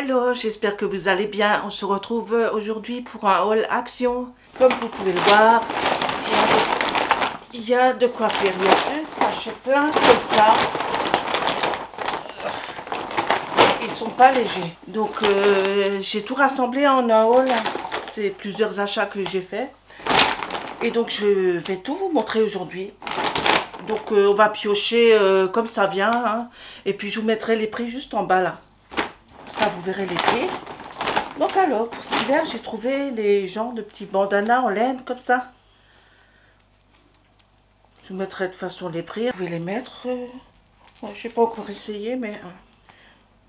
Hello, j'espère que vous allez bien. On se retrouve aujourd'hui pour un haul action. Comme vous pouvez le voir, il y a de quoi faire. Il y a un sachet plein comme ça. Ils sont pas légers. Donc j'ai tout rassemblé en un haul. C'est plusieurs achats que j'ai fait. Et donc je vais tout vous montrer aujourd'hui. Donc on va piocher comme ça vient. Hein. Et puis je vous mettrai les prix juste en bas là. Ça, vous verrez les prix. Donc alors, pour cet hiver, j'ai trouvé des genres de petits bandanas en laine, comme ça. Je vous mettrai de toute façon les prix. Vous pouvez les mettre, je n'ai pas encore essayé, mais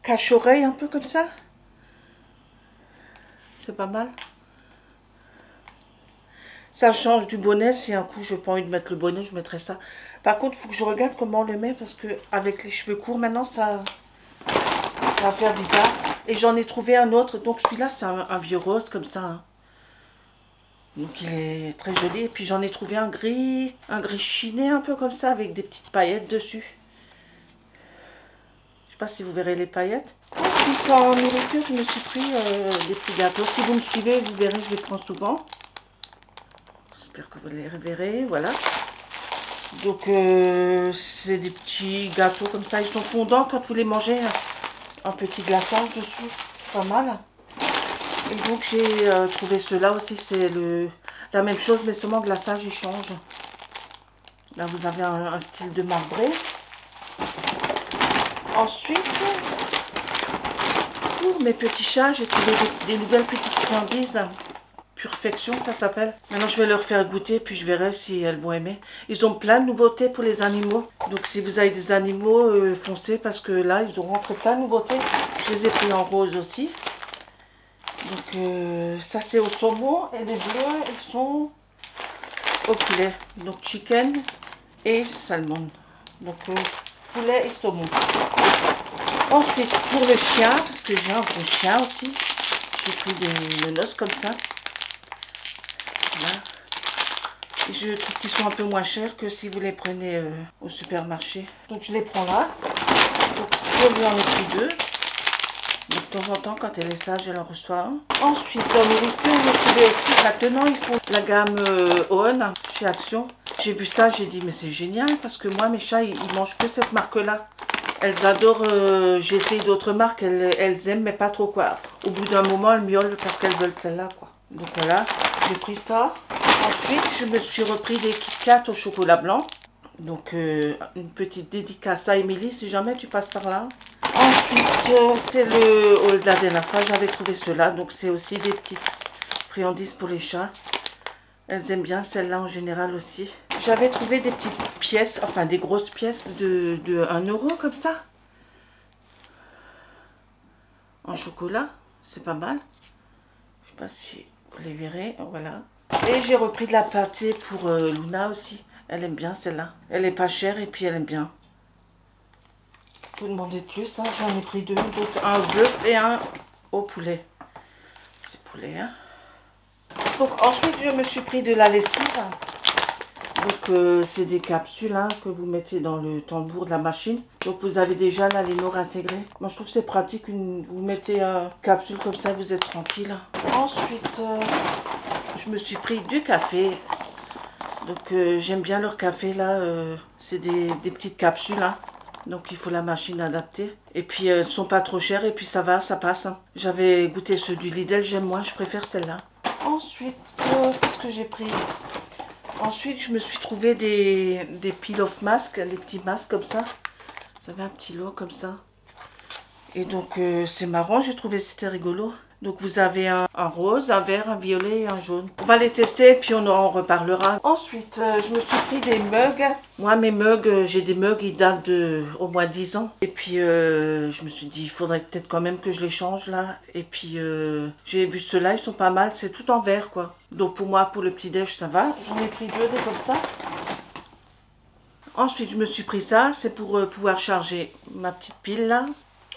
cache-oreille un peu comme ça. C'est pas mal. Ça change du bonnet. Si un coup, je n'ai pas envie de mettre le bonnet, je mettrai ça. Par contre, il faut que je regarde comment on le met, parce que avec les cheveux courts, maintenant, ça va faire bizarre. Et j'en ai trouvé un autre. Donc celui-là, c'est un vieux rose comme ça. Hein. Donc il est très joli. Et puis j'en ai trouvé un gris chiné un peu comme ça avec des petites paillettes dessus. Je sais pas si vous verrez les paillettes. Ensuite, en nourriture, je me suis pris des petits gâteaux. Si vous me suivez, vous verrez, je les prends souvent. J'espère que vous les reverrez. Voilà. Donc c'est des petits gâteaux comme ça. Ils sont fondants quand vous les mangez. Un petit glaçage dessus, pas mal. Et donc j'ai trouvé ceux-là aussi, c'est la même chose, mais seulement glaçage il change. Là vous avez un style de marbré. Ensuite, pour mes petits chats, j'ai trouvé des nouvelles petites friandises. Perfection, ça s'appelle. Maintenant je vais leur faire goûter, puis je verrai si elles vont aimer. Ils ont plein de nouveautés pour les animaux. Donc si vous avez des animaux, foncez, parce que là ils auront plein de nouveautés. Je les ai pris en rose aussi. Donc ça c'est au saumon, et les bleus ils sont au poulet. Donc chicken et salmon. Donc poulet et saumon. Ensuite pour le chien, parce que j'ai un gros chien aussi, j'ai pris des nonos comme ça. Voilà. Et je trouve qu'ils sont un peu moins chers que si vous les prenez au supermarché. Donc je les prends là. Donc je lui en ai pris deux. De temps en temps, quand elle est sage, elle en reçoit un. Ensuite, en nourriture, j'ai trouvé aussi maintenant ils font la gamme Owen chez Action. J'ai vu ça, j'ai dit mais c'est génial parce que moi mes chats ils mangent que cette marque là. Elles adorent, j'ai essayé d'autres marques, elles aiment mais pas trop quoi. Au bout d'un moment elles miaulent parce qu'elles veulent celle-là quoi. Donc voilà, j'ai pris ça. Ensuite, je me suis repris des Kit Kat au chocolat blanc. Donc, une petite dédicace à Émilie, si jamais tu passes par là. Ensuite, c'est le haul de la dernière fois, j'avais trouvé cela. Donc, c'est aussi des petites friandises pour les chats. Elles aiment bien celle-là en général aussi. J'avais trouvé des petites pièces, enfin des grosses pièces de 1 € comme ça. En chocolat, c'est pas mal. Je sais pas si vous les verrez, voilà. Et j'ai repris de la pâtée pour Luna aussi. Elle aime bien celle-là. Elle est pas chère et puis elle aime bien. Vous demandez de plus, hein. J'en ai pris deux. Donc un bœuf et un au poulet. C'est poulet, hein. Donc ensuite je me suis pris de la lessive. Donc c'est des capsules hein, que vous mettez dans le tambour de la machine. Donc vous avez déjà la Lénore intégrée. Moi je trouve que c'est pratique. Vous mettez une capsule comme ça, vous êtes tranquille. Ensuite... je me suis pris du café. Donc j'aime bien leur café là. C'est des petites capsules. Hein. Donc il faut la machine adaptée. Et puis elles sont pas trop chères. Et puis ça va, ça passe. Hein. J'avais goûté ceux du Lidl. J'aime moins. Je préfère celle-là. Ensuite, qu'est-ce que j'ai pris? Ensuite, je me suis trouvé des peel-off masques. Les petits masques comme ça. Ça avait un petit lot comme ça. Et donc c'est marrant. J'ai trouvé c'était rigolo. Donc vous avez un rose, un vert, un violet et un jaune. On va les tester et puis on en reparlera. Ensuite, je me suis pris des mugs. Moi mes mugs, j'ai des mugs, ils datent de au moins 10 ans. Et puis je me suis dit, il faudrait peut-être quand même que je les change là. Et puis j'ai vu ceux-là, ils sont pas mal. C'est tout en verre quoi. Donc pour moi, pour le petit déj, ça va. J'en ai pris deux des comme ça. Ensuite, je me suis pris ça. C'est pour pouvoir charger ma petite pile là.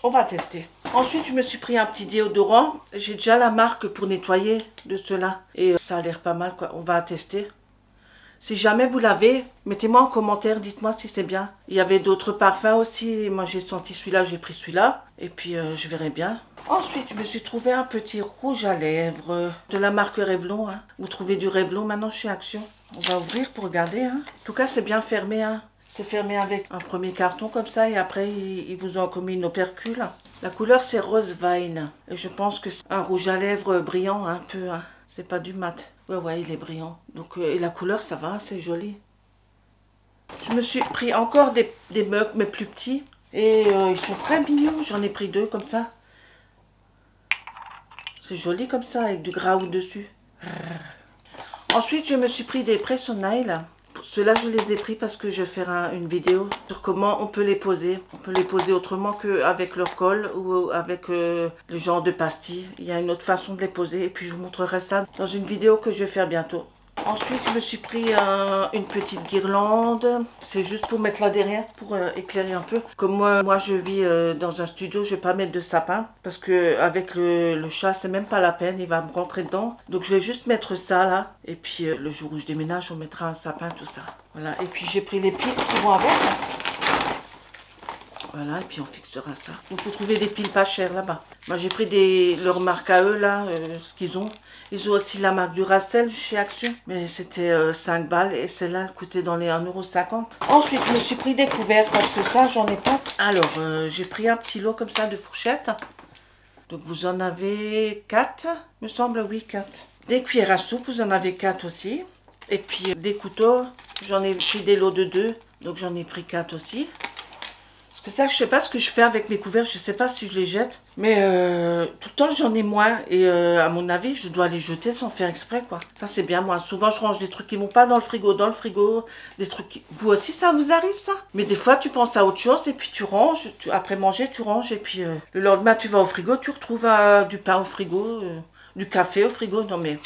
On va tester. Ensuite, je me suis pris un petit déodorant. J'ai déjà la marque pour nettoyer de cela. Et ça a l'air pas mal, quoi. On va tester. Si jamais vous l'avez, mettez-moi en commentaire, dites-moi si c'est bien. Il y avait d'autres parfums aussi. Moi, j'ai senti celui-là, j'ai pris celui-là. Et puis, je verrai bien. Ensuite, je me suis trouvé un petit rouge à lèvres de la marque Revlon. Hein. Vous trouvez du Revlon maintenant chez Action. On va ouvrir pour regarder. Hein. En tout cas, c'est bien fermé. Hein. C'est fermé avec un premier carton comme ça. Et après, ils vous ont commis une opercule. La couleur, c'est Rose Vine. Et je pense que c'est un rouge à lèvres brillant un peu. Hein. C'est pas du mat. Ouais, il est brillant. Donc, et la couleur, ça va, c'est joli. Je me suis pris encore des mugs, mais plus petits. Et ils sont très mignons. J'en ai pris 2 comme ça. C'est joli comme ça, avec du gras au-dessus. Ensuite, je me suis pris des presse-nails. Ceux-là, je les ai pris parce que je vais faire une vidéo sur comment on peut les poser. On peut les poser autrement qu'avec leur colle ou avec le genre de pastilles. Il y a une autre façon de les poser et puis je vous montrerai ça dans une vidéo que je vais faire bientôt. Ensuite, je me suis pris une petite guirlande. C'est juste pour mettre là derrière, pour éclairer un peu. Comme moi je vis dans un studio, je ne vais pas mettre de sapin. Parce que avec le chat, c'est même pas la peine, il va me rentrer dedans. Donc je vais juste mettre ça là. Et puis le jour où je déménage, on mettra un sapin, tout ça. Voilà, et puis j'ai pris les piles qui vont avec. Voilà, et puis on fixera ça. Donc vous trouvez des piles pas chères là-bas. Moi j'ai pris leur marque à eux là, ce qu'ils ont. Ils ont aussi la marque Duracell chez Action. Mais c'était 5 balles et celle-là elle coûtait dans les 1,50 €. Ensuite je me suis pris des couverts parce que ça j'en ai pas. Alors j'ai pris un petit lot comme ça de fourchettes. Donc vous en avez 4, me semble, oui 4. Des cuillères à soupe, vous en avez 4 aussi. Et puis des couteaux, j'en ai pris des lots de 2. Donc j'en ai pris 4 aussi. Que ça, je sais pas ce que je fais avec mes couverts, je sais pas si je les jette. Mais tout le temps, j'en ai moins. Et à mon avis, je dois les jeter sans faire exprès, quoi. Ça, c'est bien, moi. Souvent, je range des trucs qui vont pas dans le frigo. Des trucs qui... Vous aussi, ça vous arrive, ça? Mais des fois, tu penses à autre chose et puis tu ranges. Après manger, tu ranges. Et puis le lendemain, tu vas au frigo, tu retrouves du pain au frigo, du café au frigo. Non, mais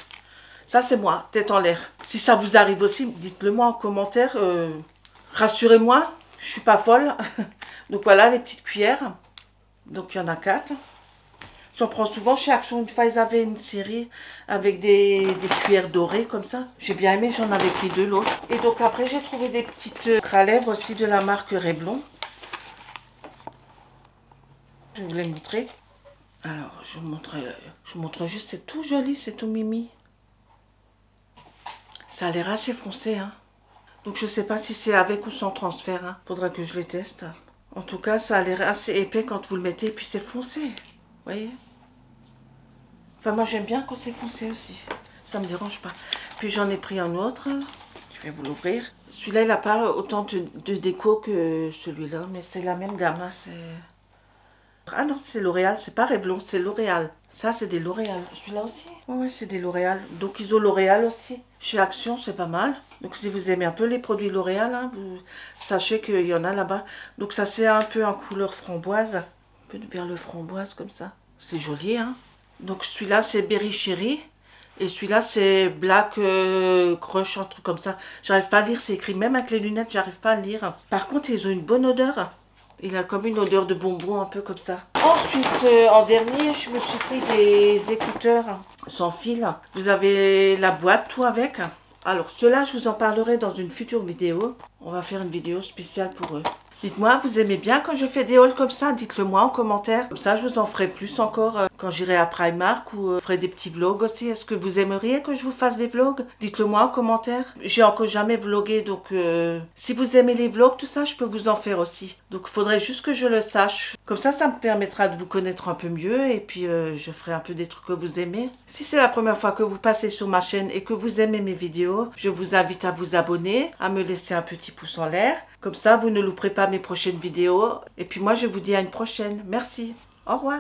ça, c'est moi, tête en l'air. Si ça vous arrive aussi, dites-le moi en commentaire. Rassurez-moi, je suis pas folle. Donc voilà les petites cuillères. Donc il y en a 4. J'en prends souvent chez Action. Une fois ils avaient une série avec des cuillères dorées comme ça. J'ai bien aimé, j'en avais pris 2 l'autre. Et donc après j'ai trouvé des petites crêpes à lèvres aussi de la marque Revlon. Je vais vous les montrer. Alors je vous montre juste, c'est tout joli, c'est tout mimi. Ça a l'air assez foncé, hein. Donc je sais pas si c'est avec ou sans transfert, hein. Faudra que je les teste. En tout cas, ça a l'air assez épais quand vous le mettez, et puis c'est foncé. Vous voyez? Enfin, moi j'aime bien quand c'est foncé aussi. Ça me dérange pas. Puis j'en ai pris un autre. Je vais vous l'ouvrir. Celui-là, il n'a pas autant de déco que celui-là, mais c'est la même gamme. Hein, ah non, c'est L'Oréal, c'est pas Revlon, c'est L'Oréal. Ça, c'est des L'Oréal. Celui-là aussi? Ouais, c'est des L'Oréal. Donc, ils ont L'Oréal aussi. Chez Action, c'est pas mal. Donc, si vous aimez un peu les produits L'Oréal, hein, vous sachez qu'il y en a là-bas. Donc, ça, c'est un peu en couleur framboise. Un peu vers le framboise, comme ça. C'est joli, hein. Donc, celui-là, c'est Berry Cherry. Et celui-là, c'est Black Crush, un truc comme ça. J'arrive pas à lire, c'est écrit. Même avec les lunettes, j'arrive pas à lire. Par contre, ils ont une bonne odeur. Il a comme une odeur de bonbon, un peu comme ça. Ensuite, en dernier, je me suis pris des écouteurs sans fil. Vous avez la boîte, tout avec. Alors, ceux-là, je vous en parlerai dans une future vidéo. On va faire une vidéo spéciale pour eux. Dites-moi, vous aimez bien quand je fais des hauls comme ça? Dites-le moi en commentaire. Comme ça, je vous en ferai plus encore quand j'irai à Primark ou je ferai des petits vlogs aussi. Est-ce que vous aimeriez que je vous fasse des vlogs? Dites-le moi en commentaire. J'ai encore jamais vlogué, donc si vous aimez les vlogs, tout ça, je peux vous en faire aussi. Donc, il faudrait juste que je le sache. Comme ça me permettra de vous connaître un peu mieux et puis je ferai un peu des trucs que vous aimez. Si c'est la première fois que vous passez sur ma chaîne et que vous aimez mes vidéos, je vous invite à vous abonner, à me laisser un petit pouce en l'air. Comme ça, vous ne louperez pas mes prochaines vidéos. Et puis moi, je vous dis à une prochaine. Merci. Au revoir.